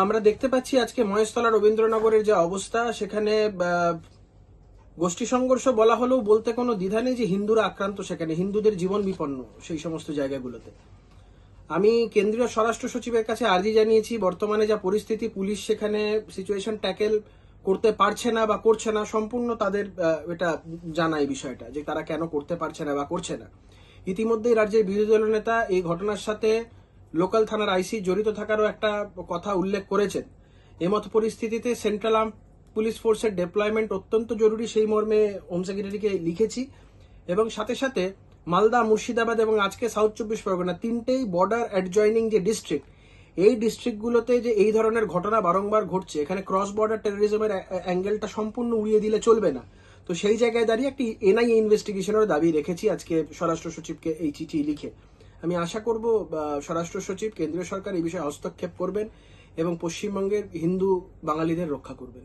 আমরা দেখতে পাচ্ছি আজকে মহেশতলা রবীন্দ্রনগরের যে অবস্থা, সেখানে গোষ্ঠী সংঘর্ষ বলা হলেও বলতে কোনো দ্বিধা নেই যে হিন্দুরা আক্রান্ত, সেখানে হিন্দুদের জীবন বিপন্ন সেই সমস্ত জায়গাগুলোতে। আমি কেন্দ্রীয় স্বরাষ্ট্র সচিবের কাছে আর্জি জানিয়েছি, বর্তমানে যা পরিস্থিতি, পুলিশ সেখানে সিচুয়েশন ট্যাকেল করতে পারছে না বা করছে না, সম্পূর্ণ তাদের এটা জানা এই বিষয়টা যে তারা কেন করতে পারছে না বা করছে না। ইতিমধ্যেই রাজ্যের বিরোধী দল নেতা এই ঘটনার সাথে লোকাল থানার আইসি জড়িত থাকারও একটা কথা উল্লেখ করেছেন। এমত পরিস্থিতিতে সেন্ট্রাল আর্ম পুলিশ ফোর্সের ডেপ্লয়মেন্ট অত্যন্ত জরুরি, সেই মর্মে হোম সেক্রেটারিকে লিখেছি। এবং সাথে সাথে মালদা, মুর্শিদাবাদ এবং আজকে সাউথ 24 পরগনা, তিনটেই বর্ডার অ্যাডজয়নিং যে ডিস্ট্রিক্ট, এই ডিস্ট্রিক্টগুলোতে যে এই ধরনের ঘটনা বারংবার ঘটছে, এখানে ক্রস বর্ডার টেরোরিজমের অ্যাঙ্গেলটা সম্পূর্ণ উড়িয়ে দিলে চলবে না। তো সেই জায়গায় দাঁড়িয়ে একটি এনআইএ ইনভেস্টিগেশনের দাবি রেখেছি আজকে স্বরাষ্ট্র সচিবকে এই চিঠি লিখে। আমি আশা করব স্বরাষ্ট্র সচিব, কেন্দ্রীয় সরকার এই বিষয়ে হস্তক্ষেপ করবেন এবং পশ্চিমবঙ্গের হিন্দু বাঙালিদের রক্ষা করবেন।